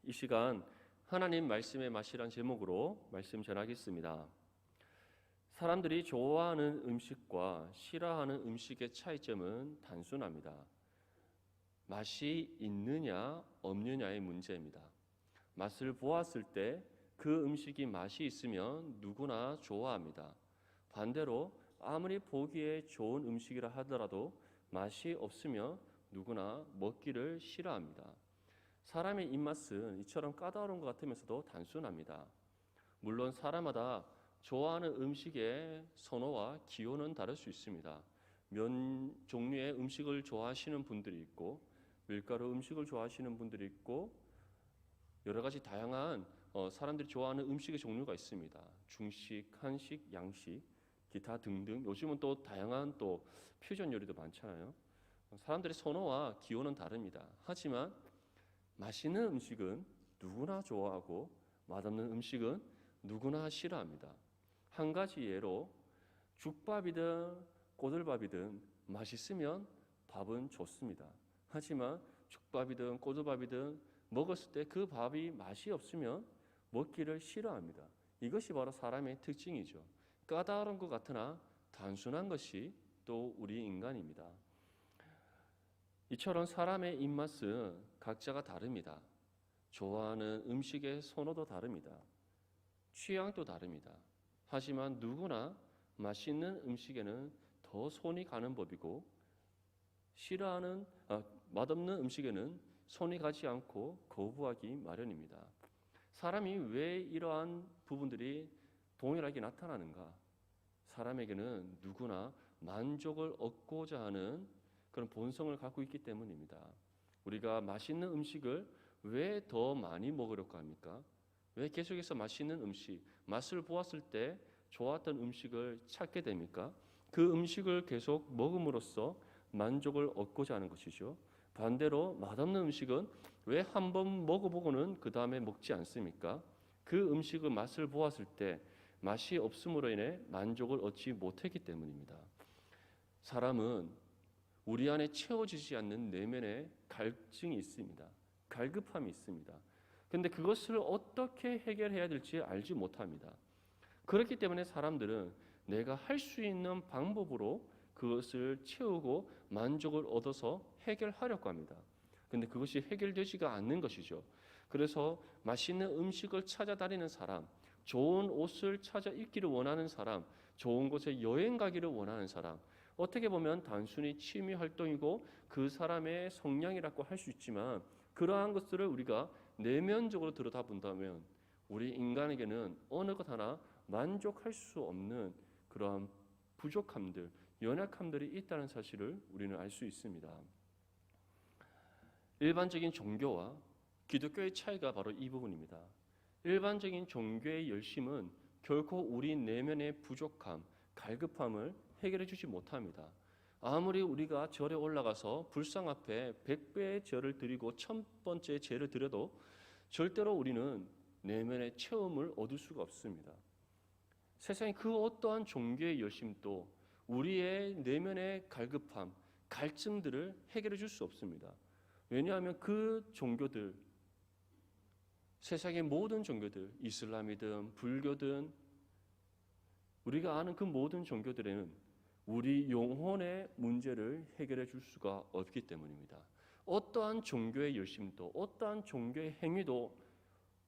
이 시간 하나님 말씀의 맛이란 제목으로 말씀 전하겠습니다. 사람들이 좋아하는 음식과 싫어하는 음식의 차이점은 단순합니다. 맛이 있느냐 없느냐의 문제입니다. 맛을 보았을 때 그 음식이 맛이 있으면 누구나 좋아합니다. 반대로 아무리 보기에 좋은 음식이라 하더라도 맛이 없으면 누구나 먹기를 싫어합니다. 사람의 입맛은 이처럼 까다로운 것 같으면서도 단순합니다. 물론 사람마다 좋아하는 음식의 선호와 기호는 다를 수 있습니다. 면 종류의 음식을 좋아하시는 분들이 있고 밀가루 음식을 좋아하시는 분들이 있고 여러 가지 다양한 사람들이 좋아하는 음식의 종류가 있습니다. 중식, 한식, 양식, 기타 등등. 요즘은 또 다양한 또 퓨전 요리도 많잖아요. 사람들의 선호와 기호는 다릅니다. 하지만 맛있는 음식은 누구나 좋아하고 맛없는 음식은 누구나 싫어합니다. 한 가지 예로 죽밥이든 꼬들밥이든 맛있으면 밥은 좋습니다. 하지만 죽밥이든 꼬들밥이든 먹었을 때 그 밥이 맛이 없으면 먹기를 싫어합니다. 이것이 바로 사람의 특징이죠. 까다로운 것 같으나 단순한 것이 또 우리 인간입니다. 이처럼 사람의 입맛은 각자가 다릅니다. 좋아하는 음식의 선호도 다릅니다. 취향도 다릅니다. 하지만 누구나 맛있는 음식에는 더 손이 가는 법이고 맛없는 음식에는 손이 가지 않고 거부하기 마련입니다. 사람이 왜 이러한 부분들이 동일하게 나타나는가? 사람에게는 누구나 만족을 얻고자 하는 그런 본성을 갖고 있기 때문입니다. 우리가 맛있는 음식을 왜 더 많이 먹으려고 합니까? 왜 계속해서 맛있는 음식, 맛을 보았을 때 좋았던 음식을 찾게 됩니까? 그 음식을 계속 먹음으로써 만족을 얻고자 하는 것이죠. 반대로 맛없는 음식은 왜 한 번 먹어보고는 그 다음에 먹지 않습니까? 그 음식의 맛을 보았을 때 맛이 없음으로 인해 만족을 얻지 못했기 때문입니다. 사람은 우리 안에 채워지지 않는 내면의 갈증이 있습니다. 갈급함이 있습니다. 그런데 그것을 어떻게 해결해야 될지 알지 못합니다. 그렇기 때문에 사람들은 내가 할 수 있는 방법으로 그것을 채우고 만족을 얻어서 해결하려고 합니다. 그런데 그것이 해결되지가 않는 것이죠. 그래서 맛있는 음식을 찾아다니는 사람, 좋은 옷을 찾아 입기를 원하는 사람, 좋은 곳에 여행 가기를 원하는 사람, 어떻게 보면 단순히 취미 활동이고 그 사람의 성향이라고 할 수 있지만 그러한 것들을 우리가 내면적으로 들여다본다면 우리 인간에게는 어느 것 하나 만족할 수 없는 그러한 부족함들, 연약함들이 있다는 사실을 우리는 알 수 있습니다. 일반적인 종교와 기독교의 차이가 바로 이 부분입니다. 일반적인 종교의 열심은 결코 우리 내면의 부족함, 갈급함을 해결해 주지 못합니다. 아무리 우리가 절에 올라가서 불상 앞에 100배의 절을 드리고 1000번째 제를 드려도 절대로 우리는 내면의 체험을 얻을 수가 없습니다. 세상의 그 어떠한 종교의 열심도 우리의 내면의 갈급함, 갈증들을 해결해 줄 수 없습니다. 왜냐하면 그 종교들, 세상의 모든 종교들, 이슬람이든 불교든 우리가 아는 그 모든 종교들에는 우리 영혼의 문제를 해결해 줄 수가 없기 때문입니다. 어떠한 종교의 열심도, 어떠한 종교의 행위도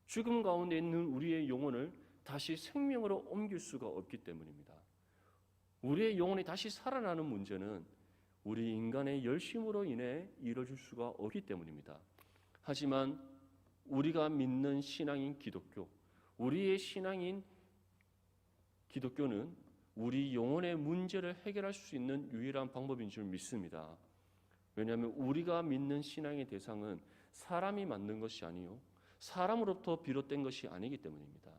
죽음 가운데 있는 우리의 영혼을 다시 생명으로 옮길 수가 없기 때문입니다. 우리의 영혼이 다시 살아나는 문제는 우리 인간의 열심으로 인해 이루어질 수가 없기 때문입니다. 하지만 우리가 믿는 신앙인 기독교, 우리의 신앙인 기독교는 우리 영혼의 문제를 해결할 수 있는 유일한 방법인 줄 믿습니다. 왜냐하면 우리가 믿는 신앙의 대상은 사람이 만든 것이 아니요 사람으로부터 비롯된 것이 아니기 때문입니다.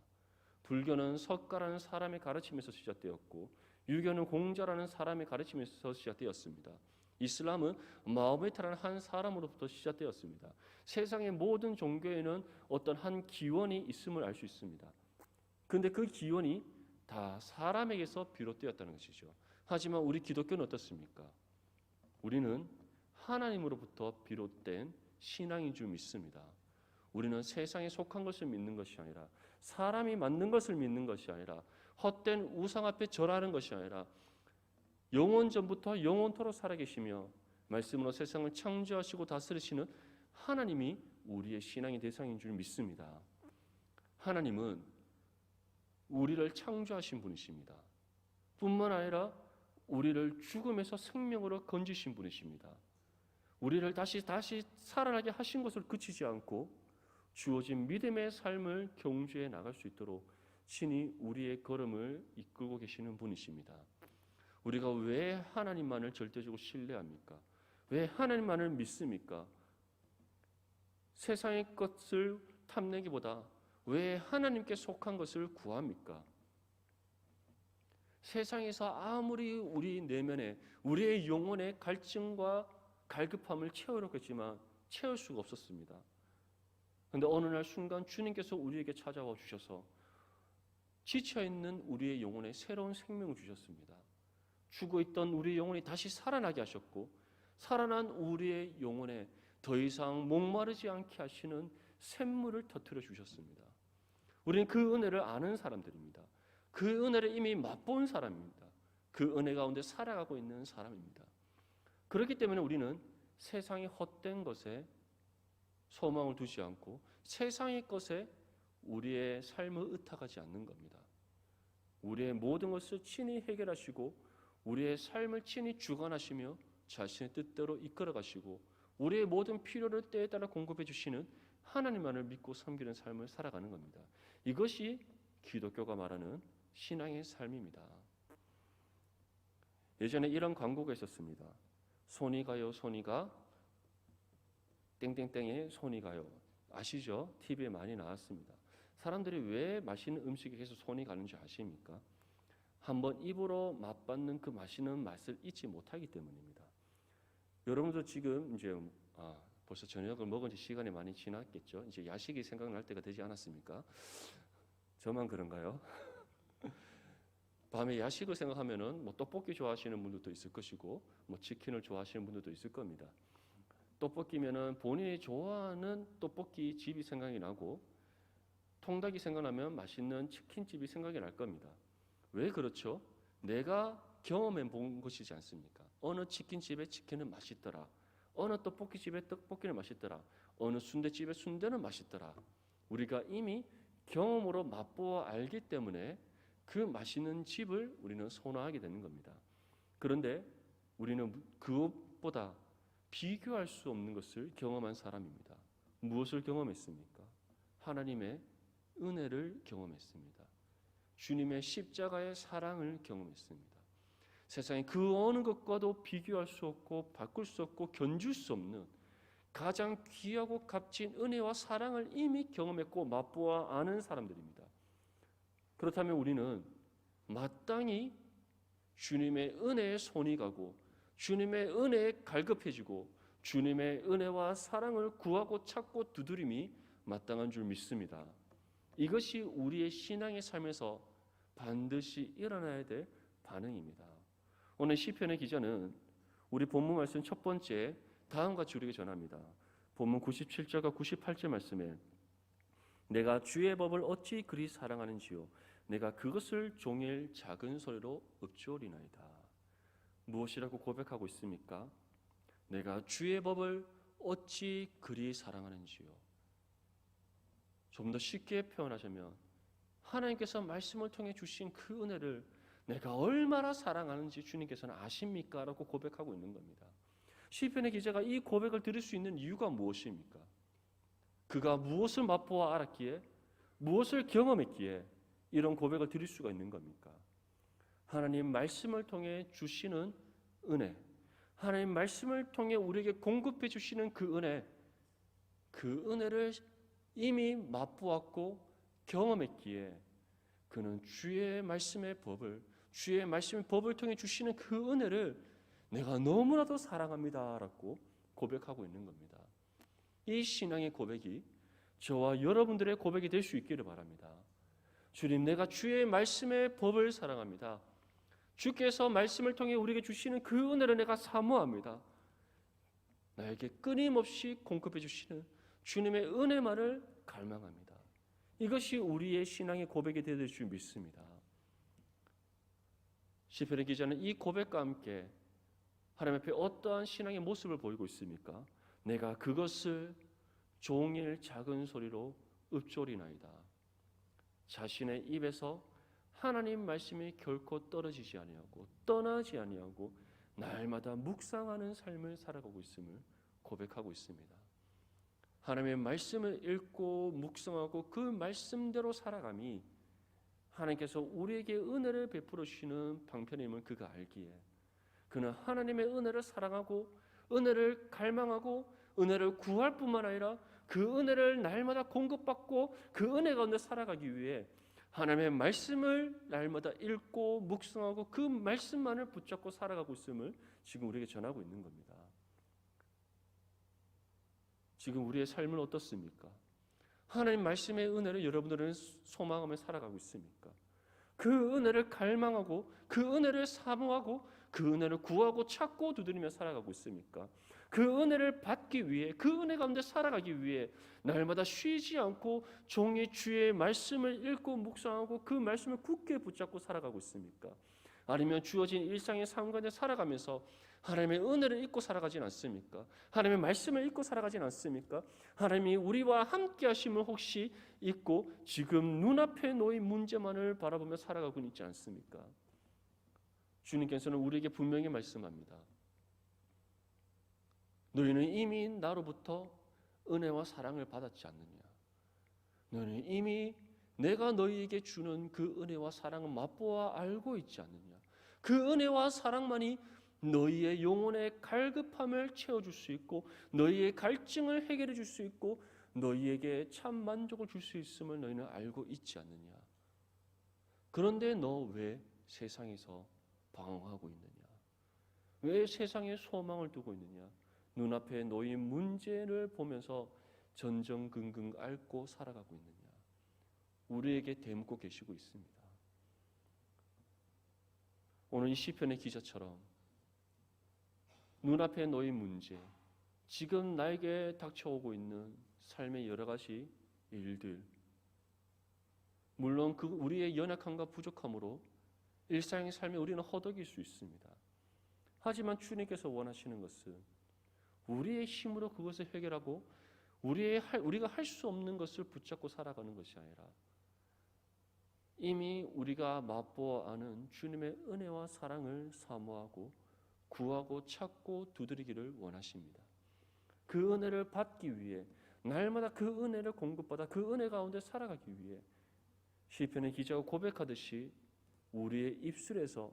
불교는 석가라는 사람의 가르침에서 시작되었고 유교는 공자라는 사람의 가르침에서 시작되었습니다. 이슬람은 마호메트라는 한 사람으로부터 시작되었습니다. 세상의 모든 종교에는 어떤 한 기원이 있음을 알 수 있습니다. 그런데 그 기원이 다 사람에게서 비롯되었다는 것이죠. 하지만 우리 기독교는 어떻습니까? 우리는 하나님으로부터 비롯된 신앙인 줄 믿습니다. 우리는 세상에 속한 것을 믿는 것이 아니라, 사람이 만든 것을 믿는 것이 아니라, 헛된 우상 앞에 절하는 것이 아니라, 영원 전부터 영원토록 살아계시며 말씀으로 세상을 창조하시고 다스리시는 하나님이 우리의 신앙의 대상인 줄 믿습니다. 하나님은 우리를 창조하신 분이십니다. 뿐만 아니라 우리를 죽음에서 생명으로 건지신 분이십니다. 우리를 다시 살아나게 하신 것을 그치지 않고 주어진 믿음의 삶을 경주해 나갈 수 있도록 신이 우리의 걸음을 이끌고 계시는 분이십니다. 우리가 왜 하나님만을 절대적으로 신뢰합니까? 왜 하나님만을 믿습니까? 세상의 것을 탐내기보다 왜 하나님께 속한 것을 구합니까? 세상에서 아무리 우리 내면에 우리의 영혼의 갈증과 갈급함을 채우려고 했지만 채울 수가 없었습니다. 그런데 어느 날 순간 주님께서 우리에게 찾아와 주셔서 지쳐있는 우리의 영혼에 새로운 생명을 주셨습니다. 죽어있던 우리의 영혼이 다시 살아나게 하셨고, 살아난 우리의 영혼에 더 이상 목마르지 않게 하시는 샘물을 터뜨려 주셨습니다. 우리는 그 은혜를 아는 사람들입니다. 그 은혜를 이미 맛본 사람입니다. 그 은혜 가운데 살아가고 있는 사람입니다. 그렇기 때문에 우리는 세상의 헛된 것에 소망을 두지 않고 세상의 것에 우리의 삶을 의탁하지 않는 겁니다. 우리의 모든 것을 친히 해결하시고 우리의 삶을 친히 주관하시며 자신의 뜻대로 이끌어 가시고 우리의 모든 필요를 때에 따라 공급해 주시는 하나님만을 믿고 섬기는 삶을 살아가는 겁니다. 이것이 기독교가 말하는 신앙의 삶입니다. 예전에 이런 광고가 있었습니다. 손이 가요, 손이 가. 땡땡땡에 손이 가요. 아시죠? TV에 많이 나왔습니다. 사람들이 왜 맛있는 음식에 계속 손이 가는지 아십니까? 한번 입으로 맛봤는 그 맛있는 맛을 잊지 못하기 때문입니다. 여러분도 지금 이제 벌써 저녁을 먹은 지 시간이 많이 지났겠죠? 이제 야식이 생각날 때가 되지 않았습니까? 저만 그런가요? 밤에 야식을 생각하면은 뭐 떡볶이 좋아하시는 분들도 있을 것이고, 뭐 치킨을 좋아하시는 분들도 있을 겁니다. 떡볶이면은 본인이 좋아하는 떡볶이 집이 생각이 나고, 통닭이 생각나면 맛있는 치킨집이 생각이 날 겁니다. 왜 그렇죠? 내가 경험해 본 것이지 않습니까? 어느 치킨집의 치킨은 맛있더라. 어느 떡볶이집의 떡볶이는 맛있더라. 어느 순대집의 순대는 맛있더라. 우리가 이미 경험으로 맛보아 알기 때문에 그 맛있는 집을 우리는 선호하게 되는 겁니다. 그런데 우리는 그것보다 비교할 수 없는 것을 경험한 사람입니다. 무엇을 경험했습니까? 하나님의 은혜를 경험했습니다. 주님의 십자가의 사랑을 경험했습니다. 세상에 그 어느 것과도 비교할 수 없고 바꿀 수 없고 견줄 수 없는 가장 귀하고 값진 은혜와 사랑을 이미 경험했고 맛보아 아는 사람들입니다. 그렇다면 우리는 마땅히 주님의 은혜에 손이 가고 주님의 은혜에 갈급해지고 주님의 은혜와 사랑을 구하고 찾고 두드림이 마땅한 줄 믿습니다. 이것이 우리의 신앙의 삶에서 반드시 일어나야 될 반응입니다. 오늘 시편의 기자는 우리 본문 말씀 첫 번째 다음과 같이 우리에게 전합니다. 본문 97절과 98절 말씀에 내가 주의 법을 어찌 그리 사랑하는지요 내가 그것을 종일 작은 소리로 읊조리나이다. 무엇이라고 고백하고 있습니까? 내가 주의 법을 어찌 그리 사랑하는지요. 좀 더 쉽게 표현하자면 하나님께서 말씀을 통해 주신 그 은혜를 내가 얼마나 사랑하는지 주님께서는 아십니까? 라고 고백하고 있는 겁니다. 시편의 기자가 이 고백을 드릴 수 있는 이유가 무엇입니까? 그가 무엇을 맛보아 알았기에 무엇을 경험했기에 이런 고백을 드릴 수가 있는 겁니까? 하나님 말씀을 통해 주시는 은혜, 하나님 말씀을 통해 우리에게 공급해 주시는 그 은혜, 그 은혜를 이미 맛보았고 경험했기에 그는 주의 말씀의 법을, 주의 말씀의 법을 통해 주시는 그 은혜를 내가 너무나도 사랑합니다 라고 고백하고 있는 겁니다. 이 신앙의 고백이 저와 여러분들의 고백이 될 수 있기를 바랍니다. 주님, 내가 주의 말씀의 법을 사랑합니다. 주께서 말씀을 통해 우리에게 주시는 그 은혜를 내가 사모합니다. 나에게 끊임없이 공급해 주시는 주님의 은혜만을 갈망합니다. 이것이 우리의 신앙의 고백이 되어질 줄 믿습니다. 시편의 기자는 이 고백과 함께 하나님 앞에 어떠한 신앙의 모습을 보이고 있습니까? 내가 그것을 종일 작은 소리로 읊조리나이다. 자신의 입에서 하나님 말씀이 결코 떨어지지 아니하고 떠나지 아니하고 날마다 묵상하는 삶을 살아가고 있음을 고백하고 있습니다. 하나님의 말씀을 읽고 묵상하고 그 말씀대로 살아감이 하나님께서 우리에게 은혜를 베풀어 주시는 방편임을 그가 알기에 그는 하나님의 은혜를 사랑하고 은혜를 갈망하고 은혜를 구할 뿐만 아니라 그 은혜를 날마다 공급받고 그 은혜 가운데 살아가기 위해 하나님의 말씀을 날마다 읽고 묵상하고 그 말씀만을 붙잡고 살아가고 있음을 지금 우리에게 전하고 있는 겁니다. 지금 우리의 삶은 어떻습니까? 하나님 말씀의 은혜를 여러분들은 소망하며 살아가고 있습니까? 그 은혜를 갈망하고 그 은혜를 사모하고 그 은혜를 구하고 찾고 두드리며 살아가고 있습니까? 그 은혜를 받기 위해 그 은혜 가운데 살아가기 위해 날마다 쉬지 않고 종일 주의 말씀을 읽고 묵상하고 그 말씀을 굳게 붙잡고 살아가고 있습니까? 아니면 주어진 일상의 삶 가운데 살아가면서 하나님의 은혜를 잊고 살아가진 않습니까? 하나님의 말씀을 잊고 살아가진 않습니까? 하나님이 우리와 함께 하심을 혹시 잊고 지금 눈앞에 놓인 문제만을 바라보며 살아가고 있지 않습니까? 주님께서는 우리에게 분명히 말씀합니다. 너희는 이미 나로부터 은혜와 사랑을 받았지 않느냐? 너희는 이미 내가 너희에게 주는 그 은혜와 사랑을 맛보아 알고 있지 않느냐? 그 은혜와 사랑만이 너희의 영혼의 갈급함을 채워줄 수 있고 너희의 갈증을 해결해 줄 수 있고 너희에게 참 만족을 줄 수 있음을 너희는 알고 있지 않느냐? 그런데 너 왜 세상에서 방황하고 있느냐? 왜 세상에 소망을 두고 있느냐? 눈앞에 놓인 문제를 보면서 전전긍긍 앓고 살아가고 있느냐? 우리에게 대묻고 계시고 있습니다. 오늘 이 시편의 기자처럼 눈앞에 놓인 문제, 지금 나에게 닥쳐오고 있는 삶의 여러 가지 일들, 물론 그 우리의 연약함과 부족함으로 일상의 삶에 우리는 허덕일 수 있습니다. 하지만 주님께서 원하시는 것은 우리의 힘으로 그것을 해결하고 우리가 할 수 없는 것을 붙잡고 살아가는 것이 아니라 이미 우리가 맛보아 아는 주님의 은혜와 사랑을 사모하고 구하고 찾고 두드리기를 원하십니다. 그 은혜를 받기 위해 날마다 그 은혜를 공급받아 그 은혜 가운데 살아가기 위해 시편의 기자가 고백하듯이 우리의 입술에서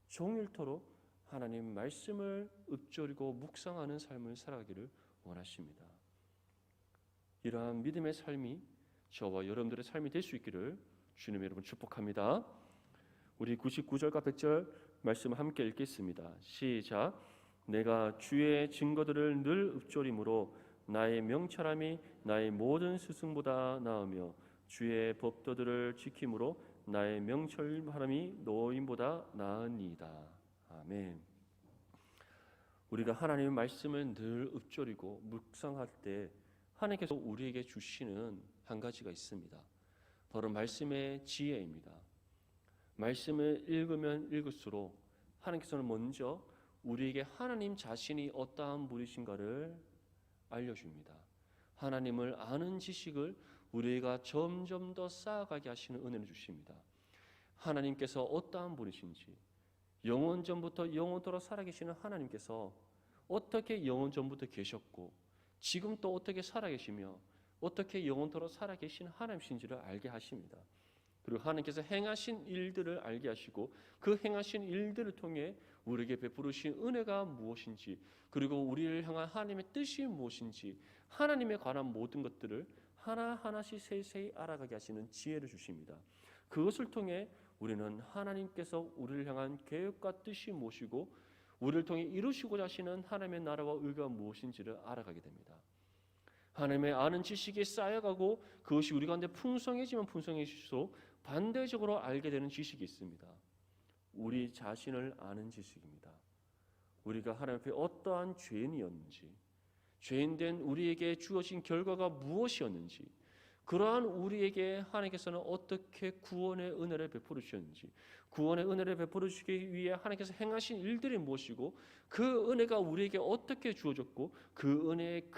종일토록 하나님 말씀을 읊조리고 묵상하는 삶을 살아가기를 원하십니다. 이러한 믿음의 삶이 저와 여러분들의 삶이 될 수 있기를 주님의 여러분 축복합니다. 우리 99절과 100절 말씀 함께 읽겠습니다. 시작. 내가 주의 증거들을 늘 읊조림으로 나의 명철함이 나의 모든 스승보다 나으며 주의 법도들을 지킴으로 나의 명철함이 노인보다 나으니이다. 아멘. 우리가 하나님의 말씀을 늘 읊조리고 묵상할 때 하나님께서 우리에게 주시는 한 가지가 있습니다. 바로 말씀의 지혜입니다. 말씀을 읽으면 읽을수록 하나님께서는 먼저 우리에게 하나님 자신이 어떠한 분이신가를 알려줍니다. 하나님을 아는 지식을 우리가 점점 더 쌓아가게 하시는 은혜를 주십니다. 하나님께서 어떠한 분이신지, 영원 전부터 영원토록 살아계시는 하나님께서 어떻게 영원 전부터 계셨고 지금 또 어떻게 살아계시며 어떻게 영원토록 살아계신 하나님이신지를 알게 하십니다. 그리고 하나님께서 행하신 일들을 알게 하시고 그 행하신 일들을 통해 우리에게 베푸르신 은혜가 무엇인지 그리고 우리를 향한 하나님의 뜻이 무엇인지 하나님에 관한 모든 것들을 하나하나씩 세세히 알아가게 하시는 지혜를 주십니다. 그것을 통해 우리는 하나님께서 우리를 향한 계획과 뜻이 무엇이고 우리를 통해 이루시고자 하시는 하나님의 나라와 의가 무엇인지를 알아가게 됩니다. 하나님의 아는 지식이 쌓여가고 그것이 우리 가운데 풍성해지면 풍성해질수록 반대적으로 알게 되는 지식이 있습니다. 우리 자신을 아는 지식입니다. 우리가 하나님 앞에 어떠한 죄인이었는지 죄인된 우리에게 주어진 결과가 무엇이었는지, 그러한 우리에게 하나님께서는 어떻게 구원의 은혜를 베풀어 주셨는지, 구원의 은혜를 베풀어 주시기 위해 하나님께서 행하신 일들이 무엇이고, 그 은혜가 우리에게 어떻게 주어졌고, 그 은혜의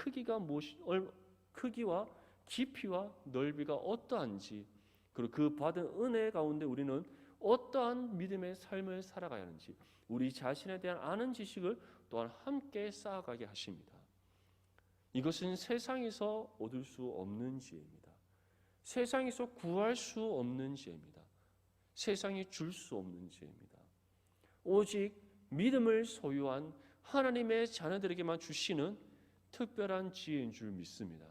크기와 깊이와 넓이가 어떠한지, 그리고 그 받은 은혜 가운데 우리는 어떠한 믿음의 삶을 살아가야 하는지, 우리 자신에 대한 아는 지식을 또한 함께 쌓아가게 하십니다. 이것은 세상에서 얻을 수 없는 지혜입니다. 세상에서 구할 수 없는 지혜입니다. 세상이 줄 수 없는 지혜입니다. 오직 믿음을 소유한 하나님의 자녀들에게만 주시는 특별한 지혜인 줄 믿습니다.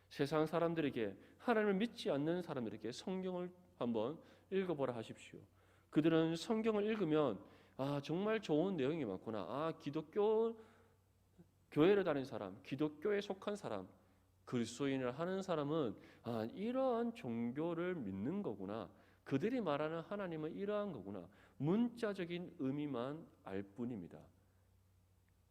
세상 사람들에게, 하나님을 믿지 않는 사람들에게 성경을 한번 읽어보라 하십시오. 그들은 성경을 읽으면 정말 좋은 내용이 많구나. 기독교 교회를 다니는 사람, 기독교에 속한 사람, 그리스도인을 하는 사람은 이러한 종교를 믿는 거구나. 그들이 말하는 하나님은 이러한 거구나. 문자적인 의미만 알 뿐입니다.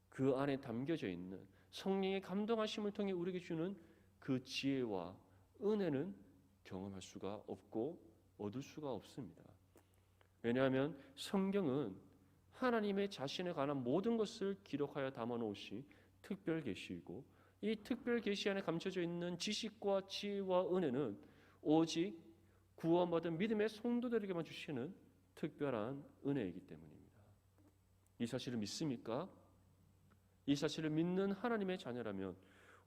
그 안에 담겨져 있는 성령의 감동하심을 통해 우리에게 주는 그 지혜와 은혜는 경험할 수가 없고 얻을 수가 없습니다. 왜냐하면 성경은 하나님의 자신에 관한 모든 것을 기록하여 담아놓으신 특별 계시이고, 이 특별 계시 안에 감춰져 있는 지식과 지혜와 은혜는 오직 구원받은 믿음의 성도들에게만 주시는 특별한 은혜이기 때문입니다. 이 사실을 믿습니까? 이 사실을 믿는 하나님의 자녀라면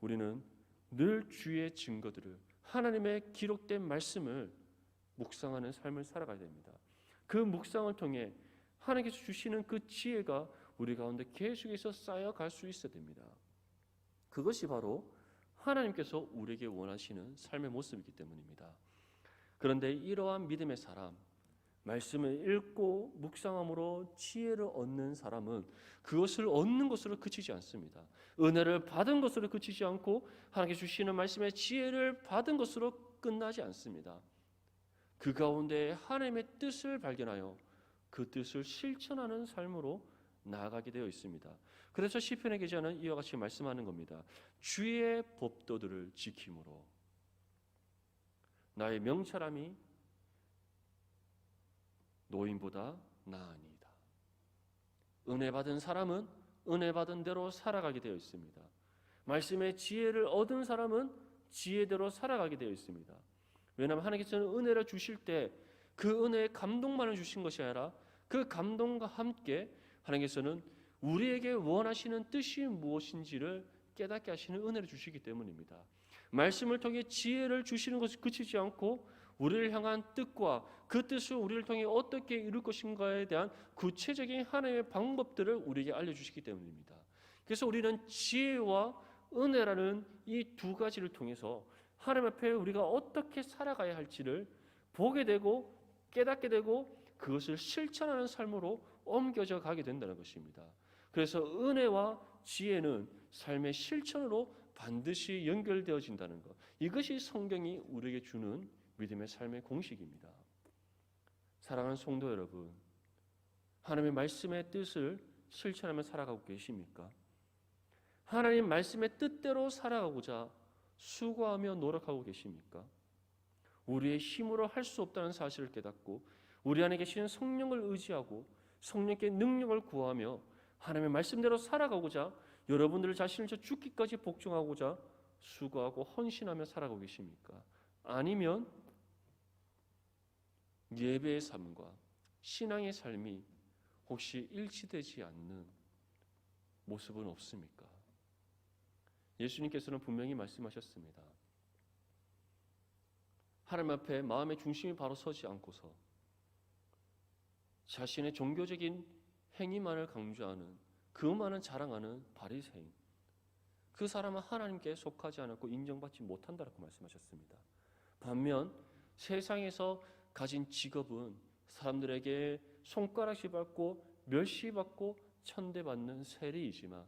우리는 늘 주의 증거들을, 하나님의 기록된 말씀을 묵상하는 삶을 살아가야 됩니다. 그 묵상을 통해 하나님께서 주시는 그 지혜가 우리 가운데 계속해서 쌓여갈 수 있어야 됩니다. 그것이 바로 하나님께서 우리에게 원하시는 삶의 모습이기 때문입니다. 그런데 이러한 믿음의 사람, 말씀을 읽고 묵상함으로 지혜를 얻는 사람은 그것을 얻는 것으로 그치지 않습니다. 은혜를 받은 것으로 그치지 않고 하나님께 주시는 말씀의 지혜를 받은 것으로 끝나지 않습니다. 그 가운데 하나님의 뜻을 발견하여 그 뜻을 실천하는 삶으로 나아가게 되어 있습니다. 그래서 시편의 기자는 이와 같이 말씀하는 겁니다. 주의 법도들을 지킴으로 나의 명철함이 노인보다 나으니이다. 은혜 받은 사람은 은혜 받은 대로 살아가게 되어 있습니다. 말씀의 지혜를 얻은 사람은 지혜대로 살아가게 되어 있습니다. 왜냐하면 하나님께서는 은혜를 주실 때 그 은혜의 감동만을 주신 것이 아니라 그 감동과 함께 하나님께서는 우리에게 원하시는 뜻이 무엇인지를 깨닫게 하시는 은혜를 주시기 때문입니다. 말씀을 통해 지혜를 주시는 것이 그치지 않고 우리를 향한 뜻과 그 뜻을 우리를 통해 어떻게 이룰 것인가에 대한 구체적인 하나님의 방법들을 우리에게 알려주시기 때문입니다. 그래서 우리는 지혜와 은혜라는 이 두 가지를 통해서 하나님 앞에 우리가 어떻게 살아가야 할지를 보게 되고 깨닫게 되고 그것을 실천하는 삶으로 옮겨져 가게 된다는 것입니다. 그래서 은혜와 지혜는 삶의 실천으로 반드시 연결되어진다는 것, 이것이 성경이 우리에게 주는 믿음의 삶의 공식입니다. 사랑하는 성도 여러분, 하나님의 말씀의 뜻을 실천하며 살아가고 계십니까? 하나님 말씀의 뜻대로 살아가고자 수고하며 노력하고 계십니까? 우리의 힘으로 할 수 없다는 사실을 깨닫고 우리 안에 계시는 성령을 의지하고 성령께 능력을 구하며 하나님의 말씀대로 살아가고자 여러분들 자신을 죽기까지 복종하고자 수고하고 헌신하며 살아가고 계십니까? 아니면 예배의 삶과 신앙의 삶이 혹시 일치되지 않는 모습은 없습니까? 예수님께서는 분명히 말씀하셨습니다. 하나님 앞에 마음의 중심이 바로 서지 않고서 자신의 종교적인 행위만을 강조하는, 그만을 자랑하는 바리새인, 그 사람은 하나님께 속하지 않았고 인정받지 못한다라고 말씀하셨습니다. 반면 세상에서 가진 직업은 사람들에게 손가락질 받고 멸시받고 천대받는 세리이지만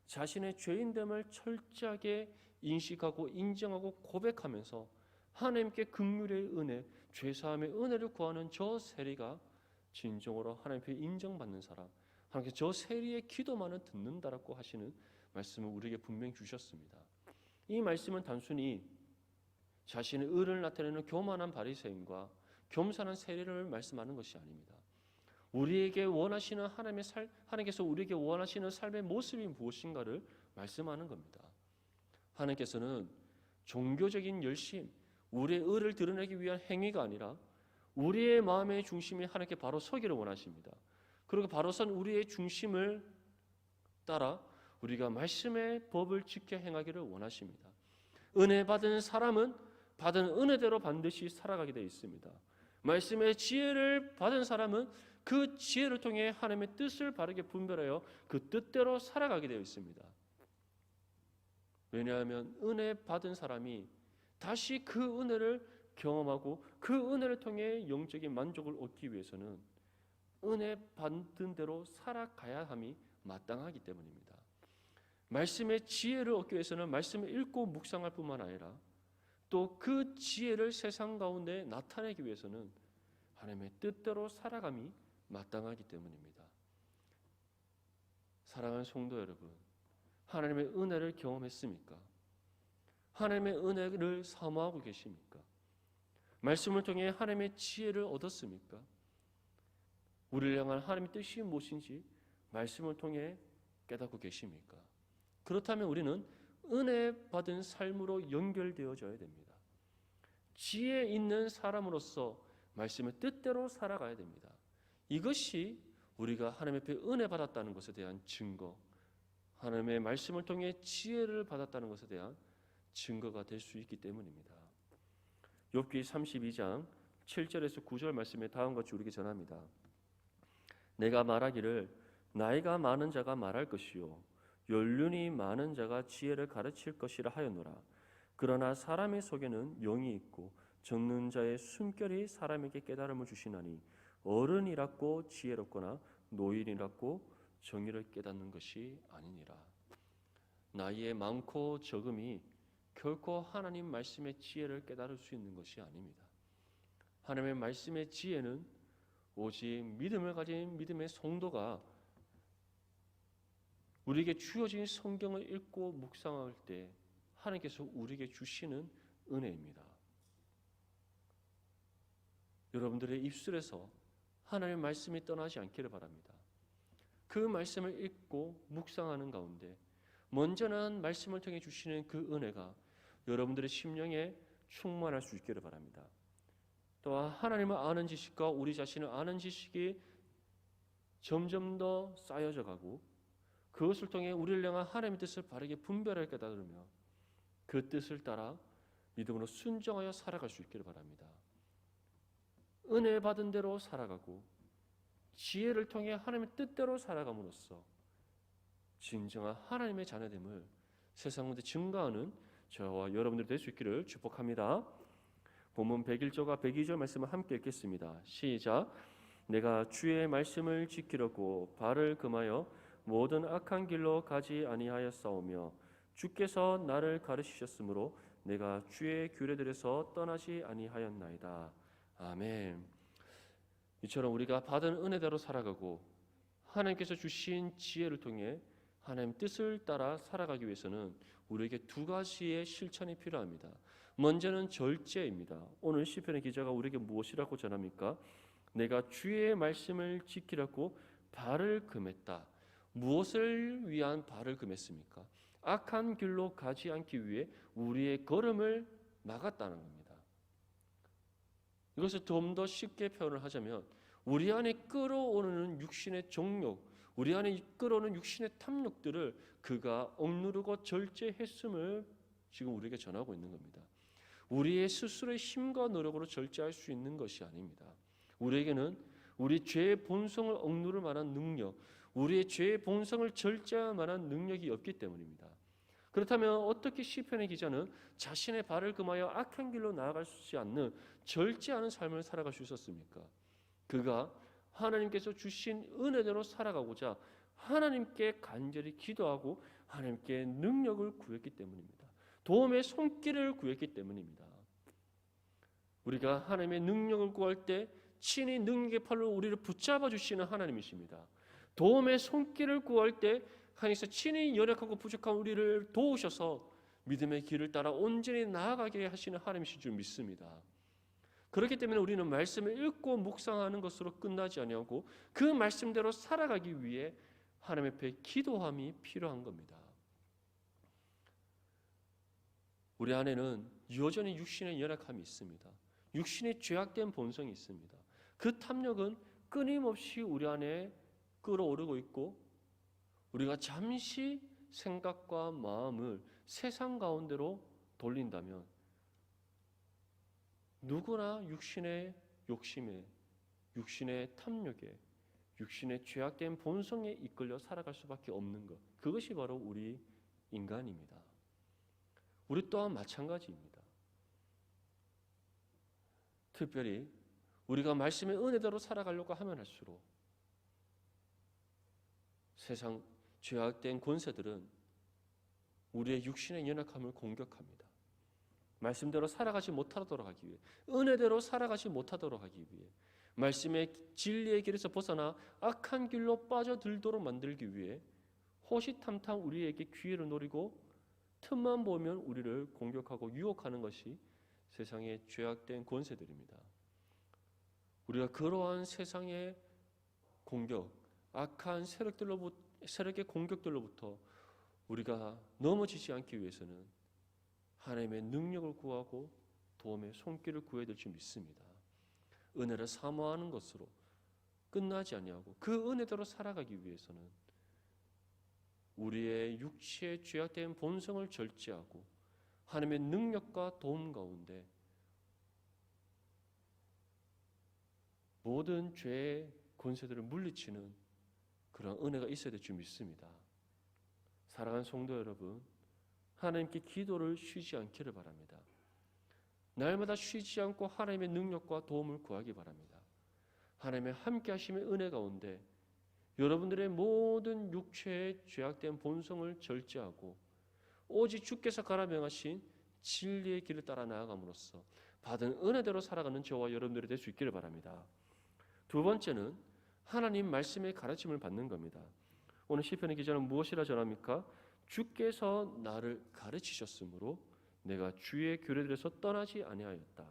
자신의 죄인됨을 철저하게 인식하고 인정하고 고백하면서 하나님께 긍휼의 은혜, 죄사함의 은혜를 구하는 저 세리가 진정으로 하나님 앞에 인정받는 사람, 하나님께 저 세리의 기도만은 듣는다라고 하시는 말씀을 우리에게 분명히 주셨습니다. 이 말씀은 단순히 자신의 의를 나타내는 교만한 바리새인과 겸손한 세리를 말씀하는 것이 아닙니다. 우리에게 원하시는 하나님께서 우리에게 원하시는 삶의 모습이 무엇인가를 말씀하는 겁니다. 하나님께서는 종교적인 열심, 우리의 의를 드러내기 위한 행위가 아니라 우리의 마음의 중심이 하나님께 바로 서기를 원하십니다. 그리고 바로 선 우리의 중심을 따라 우리가 말씀의 법을 지켜 행하기를 원하십니다. 은혜 받은 사람은 받은 은혜대로 반드시 살아가게 되어 있습니다. 말씀의 지혜를 받은 사람은 그 지혜를 통해 하나님의 뜻을 바르게 분별하여 그 뜻대로 살아가게 되어 있습니다. 왜냐하면 은혜 받은 사람이 다시 그 은혜를 경험하고 그 은혜를 통해 영적인 만족을 얻기 위해서는 은혜 받은 대로 살아가야 함이 마땅하기 때문입니다. 말씀의 지혜를 얻기 위해서는 말씀을 읽고 묵상할 뿐만 아니라 또 그 지혜를 세상 가운데 나타내기 위해서는 하나님의 뜻대로 살아감이 마땅하기 때문입니다. 사랑하는 성도 여러분, 하나님의 은혜를 경험했습니까? 하나님의 은혜를 사모하고 계십니까? 말씀을 통해 하나님의 지혜를 얻었습니까? 우리를 향한 하나님의 뜻이 무엇인지 말씀을 통해 깨닫고 계십니까? 그렇다면 우리는 은혜 받은 삶으로 연결되어져야 됩니다. 지혜 있는 사람으로서 말씀의 뜻대로 살아가야 됩니다. 이것이 우리가 하나님 앞에 은혜 받았다는 것에 대한 증거, 하나님의 말씀을 통해 지혜를 받았다는 것에 대한 증거가 될 수 있기 때문입니다. 욥기 32장 7절에서 9절 말씀에 다음과 같이 우리에게 전합니다. 내가 말하기를 나이가 많은 자가 말할 것이요 연륜이 많은 자가 지혜를 가르칠 것이라 하였노라. 그러나 사람의 속에는 영이 있고 적는 자의 숨결이 사람에게 깨달음을 주시나니 어른이랍고 지혜롭거나 노인이랍고 정의를 깨닫는 것이 아니니라. 나이에 많고 적음이 결코 하나님 말씀의 지혜를 깨달을 수 있는 것이 아닙니다. 하나님의 말씀의 지혜는 오직 믿음을 가진 믿음의 성도가 우리에게 주어진 성경을 읽고 묵상할 때 하나님께서 우리에게 주시는 은혜입니다. 여러분들의 입술에서 하나님의 말씀이 떠나지 않기를 바랍니다. 그 말씀을 읽고 묵상하는 가운데 먼저는 말씀을 통해 주시는 그 은혜가 여러분들의 심령에 충만할 수 있기를 바랍니다. 또한 하나님을 아는 지식과 우리 자신을 아는 지식이 점점 더 쌓여져 가고 그것을 통해 우리를 향한 하나님의 뜻을 바르게 분별할 깨달으며 그 뜻을 따라 믿음으로 순종하여 살아갈 수 있기를 바랍니다. 은혜 받은 대로 살아가고 지혜를 통해 하나님의 뜻대로 살아감으로써 진정한 하나님의 자녀됨을 세상 가운데 증거하는 저와 여러분들이 될 수 있기를 축복합니다. 본문 101절과 102절 말씀을 함께 읽겠습니다. 시작. 내가 주의 말씀을 지키려고 발을 금하여 모든 악한 길로 가지 아니하였사오며 주께서 나를 가르치셨으므로 내가 주의 규례들에서 떠나지 아니하였나이다. 아멘. 이처럼 우리가 받은 은혜대로 살아가고 하나님께서 주신 지혜를 통해 하나님 뜻을 따라 살아가기 위해서는 우리에게 두 가지의 실천이 필요합니다. 먼저는 절제입니다. 오늘 시편의 기자가 우리에게 무엇이라고 전합니까? 내가 주의 말씀을 지키려고 발을 금했다. 무엇을 위한 발을 금했습니까? 악한 길로 가지 않기 위해 우리의 걸음을 막았다는 겁니다. 이것을 좀 더 쉽게 표현을 하자면 우리 안에 끌어오는 육신의 정욕, 우리 안에 끌어오는 육신의 탐욕들을 그가 억누르고 절제했음을 지금 우리에게 전하고 있는 겁니다. 우리의 스스로의 힘과 노력으로 절제할 수 있는 것이 아닙니다. 우리에게는 우리 죄의 본성을 억누를 만한 능력, 우리의 죄의 본성을 절제할 만한 능력이 없기 때문입니다. 그렇다면 어떻게 시편의 기자는 자신의 발을 금하여 악한 길로 나아갈 수 있지 않는 절제하는 삶을 살아갈 수 있었습니까? 그가 하나님께서 주신 은혜대로 살아가고자 하나님께 간절히 기도하고 하나님께 능력을 구했기 때문입니다. 도움의 손길을 구했기 때문입니다. 우리가 하나님의 능력을 구할 때 친히 능력의 팔로 우리를 붙잡아 주시는 하나님이십니다. 도움의 손길을 구할 때 하나님께서 친히 연약하고 부족한 우리를 도우셔서 믿음의 길을 따라 온전히 나아가게 하시는 하나님이신 줄 믿습니다. 그렇기 때문에 우리는 말씀을 읽고 묵상하는 것으로 끝나지 아니하고 그 말씀대로 살아가기 위해 하나님 앞에 기도함이 필요한 겁니다. 우리 안에는 여전히 육신의 연약함이 있습니다. 육신의 죄악된 본성이 있습니다. 그 탐욕은 끊임없이 우리 안에 끌어오르고 있고 우리가 잠시 생각과 마음을 세상 가운데로 돌린다면 누구나 육신의 욕심에, 육신의 탐욕에, 육신의 죄악된 본성에 이끌려 살아갈 수밖에 없는 것, 그것이 바로 우리 인간입니다. 우리 또한 마찬가지입니다. 특별히 우리가 말씀의 은혜대로 살아가려고 하면 할수록 세상 죄악된 권세들은 우리의 육신의 연약함을 공격합니다. 말씀대로 살아가지 못하도록 하기 위해, 은혜대로 살아가지 못하도록 하기 위해, 말씀의 진리의 길에서 벗어나 악한 길로 빠져들도록 만들기 위해 호시탐탐 우리에게 기회를 노리고 틈만 보면 우리를 공격하고 유혹하는 것이 세상의 죄악된 권세들입니다. 우리가 그러한 세상의 공격, 악한 세력의 공격들로부터 우리가 넘어지지 않기 위해서는 하나님의 능력을 구하고 도움의 손길을 구해야 될 줄 믿습니다. 은혜를 사모하는 것으로 끝나지 아니하고 그 은혜대로 살아가기 위해서는 우리의 육체의 죄악된 본성을 절제하고 하나님의 능력과 도움 가운데 모든 죄의 권세들을 물리치는 그런 은혜가 있어야 될 줄 믿습니다. 사랑하는 성도 여러분, 하나님께 기도를 쉬지 않기를 바랍니다. 날마다 쉬지 않고 하나님의 능력과 도움을 구하기 바랍니다. 하나님의 함께 하심의 은혜 가운데 여러분들의 모든 육체의 죄악된 본성을 절제하고 오직 주께서 가라 명하신 진리의 길을 따라 나아감으로써 받은 은혜대로 살아가는 저와 여러분들이 될 수 있기를 바랍니다. 두 번째는 하나님 말씀의 가르침을 받는 겁니다. 오늘 시편의 기자는 무엇이라 전합니까? 주께서 나를 가르치셨으므로 내가 주의 규례들에서 떠나지 아니하였다.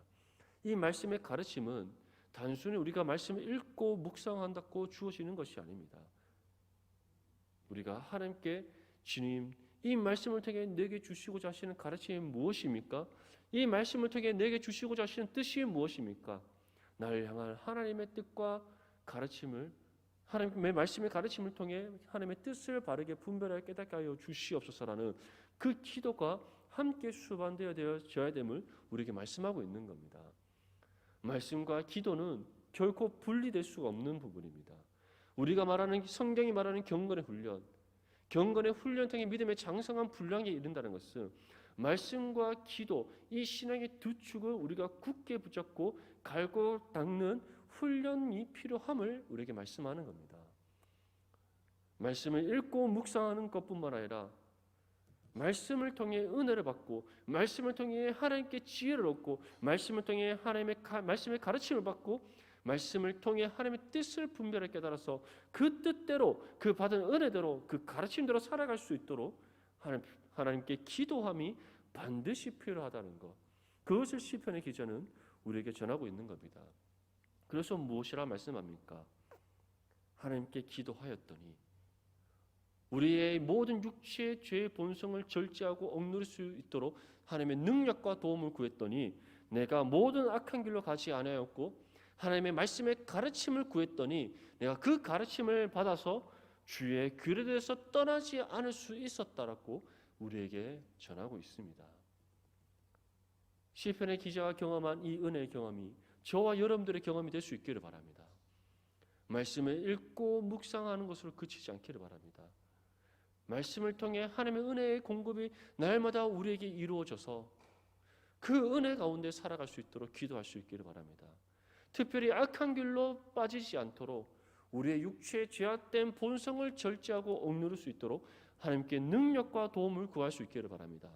이 말씀의 가르침은 단순히 우리가 말씀을 읽고 묵상한다고 주어지는 것이 아닙니다. 우리가 하나님께 주님, 이 말씀을 통해 내게 주시고자 하시는 가르침이 무엇입니까? 이 말씀을 통해 내게 주시고자 하시는 뜻이 무엇입니까? 나를 향한 하나님의 뜻과 가르침을 하나님의 말씀의 가르침을 통해 하나님의 뜻을 바르게 분별하여 깨닫게 하여 주시옵소서라는 그 기도가 함께 수반되어져야 됨을 우리에게 말씀하고 있는 겁니다. 말씀과 기도는 결코 분리될 수가 없는 부분입니다. 우리가 말하는 성경이 말하는 경건의 훈련, 경건의 훈련 통해 믿음의 장성한 분량에 이른다는 것은 말씀과 기도, 이 신앙의 두 축을 우리가 굳게 붙잡고 갈고 닦는 훈련이 필요함을 우리에게 말씀하는 겁니다. 말씀을 읽고 묵상하는 것뿐만 아니라 말씀을 통해 은혜를 받고 말씀을 통해 하나님께 지혜를 얻고 말씀을 통해 말씀의 가르침을 받고 말씀을 통해 하나님의 뜻을 분별하게 깨달아서 그 뜻대로 그 받은 은혜대로 그 가르침대로 살아갈 수 있도록 하나님께 기도함이 반드시 필요하다는 것, 그것을 시편의 기자는 우리에게 전하고 있는 겁니다. 그래서 무엇이라 말씀합니까? 하나님께 기도하였더니 우리의 모든 육체의 죄의 본성을 절제하고 억누를 수 있도록 하나님의 능력과 도움을 구했더니 내가 모든 악한 길로 가지 아니하였고 하나님의 말씀의 가르침을 구했더니 내가 그 가르침을 받아서 주의 규례에서 떠나지 않을 수 있었다라고 우리에게 전하고 있습니다. 시편의 기자가 경험한 이 은혜의 경험이 저와 여러분들의 경험이 될 수 있기를 바랍니다. 말씀을 읽고 묵상하는 것으로 그치지 않기를 바랍니다. 말씀을 통해 하나님의 은혜의 공급이 날마다 우리에게 이루어져서 그 은혜 가운데 살아갈 수 있도록 기도할 수 있기를 바랍니다. 특별히 악한 길로 빠지지 않도록 우리의 육체의 죄악된 본성을 절제하고 억누를 수 있도록 하나님께 능력과 도움을 구할 수 있기를 바랍니다.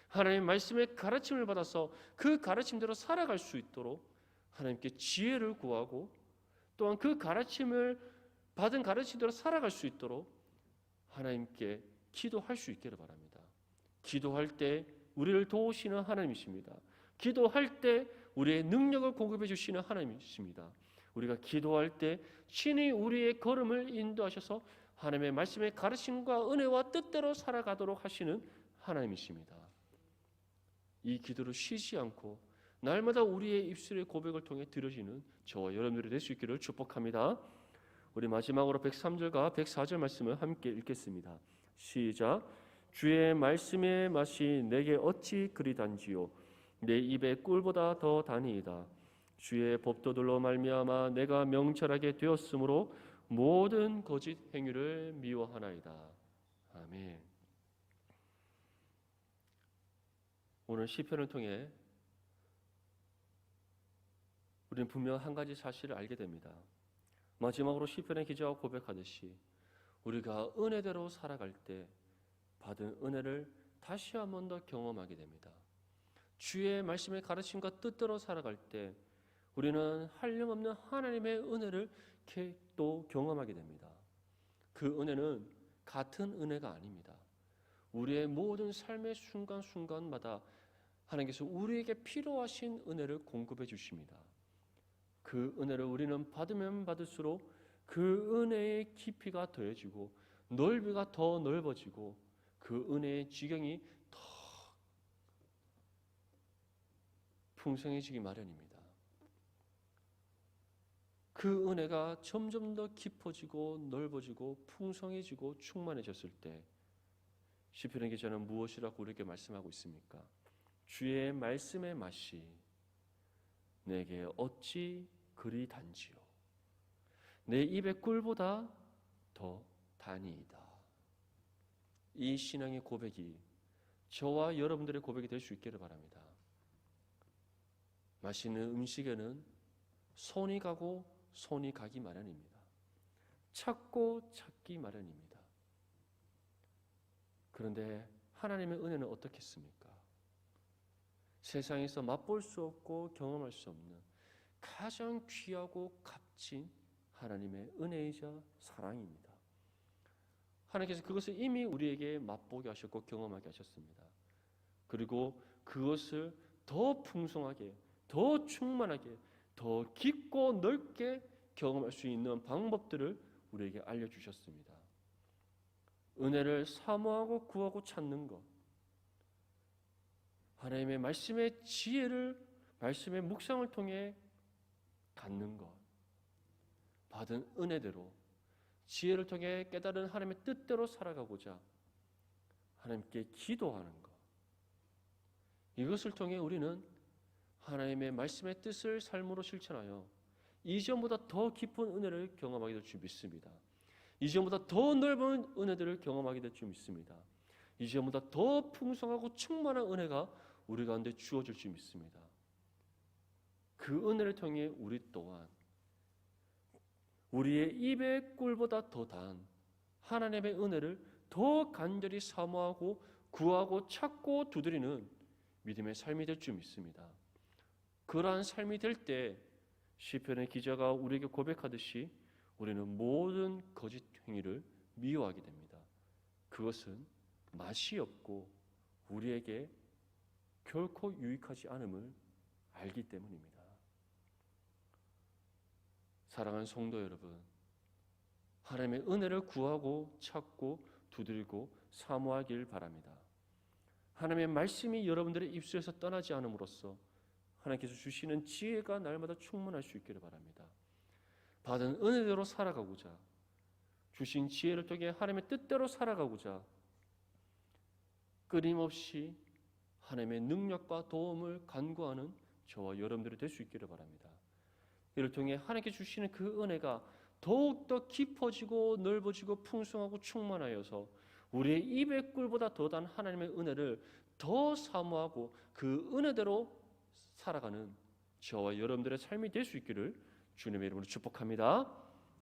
하나님의 말씀의 가르침을 받아서 그 가르침대로 살아갈 수 있도록 하나님께 지혜를 구하고 또한 그 가르침을 받은 가르침대로 살아갈 수 있도록 하나님께 기도할 수 있기를 바랍니다. 기도할 때 우리를 도우시는 하나님이십니다. 기도할 때 우리의 능력을 공급해 주시는 하나님이십니다. 우리가 기도할 때 신이 우리의 걸음을 인도하셔서 하나님의 말씀의 가르침과 은혜와 뜻대로 살아가도록 하시는 하나님이십니다. 이 기도를 쉬지 않고 날마다 우리의 입술의 고백을 통해 들으시는 저와 여러분들이 될 수 있기를 축복합니다. 우리 마지막으로 103절과 104절 말씀을 함께 읽겠습니다. 시작. 주의 말씀의 맛이 내게 어찌 그리 단지요 내 입에 꿀보다 더 다니이다. 주의 법도들로 말미암아 내가 명철하게 되었으므로 모든 거짓 행위를 미워하나이다. 아멘. 오늘 시편을 통해 우리는 분명 한 가지 사실을 알게 됩니다. 마지막으로 시편의 기자가 고백하듯이 우리가 은혜대로 살아갈 때 받은 은혜를 다시 한 번 더 경험하게 됩니다. 주의 말씀의 가르침과 뜻대로 살아갈 때 우리는 한량없는 하나님의 은혜를 또 경험하게 됩니다. 그 은혜는 같은 은혜가 아닙니다. 우리의 모든 삶의 순간순간마다 하나님께서 우리에게 필요하신 은혜를 공급해 주십니다. 그 은혜를 우리는 받으면 받을수록 그 은혜의 깊이가 더해지고 넓이가 더 넓어지고 그 은혜의 지경이 더 풍성해지기 마련입니다. 그 은혜가 점점 더 깊어지고 넓어지고 풍성해지고 충만해졌을 때 시편의 기자는 무엇이라고 우리에게 말씀하고 있습니까? 주의 말씀의 맛이 내게 어찌 그리 단지요 내 입의 꿀보다 더 다니이다. 이 신앙의 고백이 저와 여러분들의 고백이 될 수 있기를 바랍니다. 맛있는 음식에는 손이 가고 손이 가기 마련입니다. 찾고 찾기 마련입니다. 그런데 하나님의 은혜는 어떻겠습니까? 세상에서 맛볼 수 없고 경험할 수 없는 가장 귀하고 값진 하나님의 은혜이자 사랑입니다. 하나님께서 그것을 이미 우리에게 맛보게 하셨고 경험하게 하셨습니다. 그리고 그것을 더 풍성하게, 더 충만하게, 더 깊고 넓게 경험할 수 있는 방법들을 우리에게 알려주셨습니다. 은혜를 사모하고 구하고 찾는 것, 하나님의 말씀의 지혜를 말씀의 묵상을 통해 갖는 것, 받은 은혜대로 지혜를 통해 깨달은 하나님의 뜻대로 살아가고자 하나님께 기도하는 것, 이것을 통해 우리는 하나님의 말씀의 뜻을 삶으로 실천하여 이전보다 더 깊은 은혜를 경험하게 될 줄 믿습니다. 이전보다 더 넓은 은혜들을 경험하게 될 줄 믿습니다. 이전보다 더 풍성하고 충만한 은혜가 우리 가운데 주어질 줄 믿습니다. 그 은혜를 통해 우리 또한 우리의 입의 꿀보다 더 단 하나님의 은혜를 더 간절히 사모하고 구하고 찾고 두드리는 믿음의 삶이 될 줄 믿습니다. 그러한 삶이 될 때 시편의 기자가 우리에게 고백하듯이 우리는 모든 거짓 행위를 미워하게 됩니다. 그것은 맛이 없고 우리에게 결코 유익하지 않음을 알기 때문입니다. 사랑하는 성도 여러분, 하나님의 은혜를 구하고 찾고 두들고 사모하길 바랍니다. 하나님의 말씀이 여러분들의 입술에서 떠나지 않음으로써 하나님께서 주시는 지혜가 날마다 충만할 수 있기를 바랍니다. 받은 은혜대로 살아가고자 주신 지혜를 통해 하나님의 뜻대로 살아가고자 끊임없이 하나님의 능력과 도움을 간구하는 저와 여러분들이 될 수 있기를 바랍니다. 이를 통해 하나님께 주시는 그 은혜가 더욱더 깊어지고 넓어지고 풍성하고 충만하여서 우리의 입의 꿀보다 더 단 하나님의 은혜를 더 사모하고 그 은혜대로 살아가는 저와 여러분들의 삶이 될 수 있기를 주님의 이름으로 축복합니다.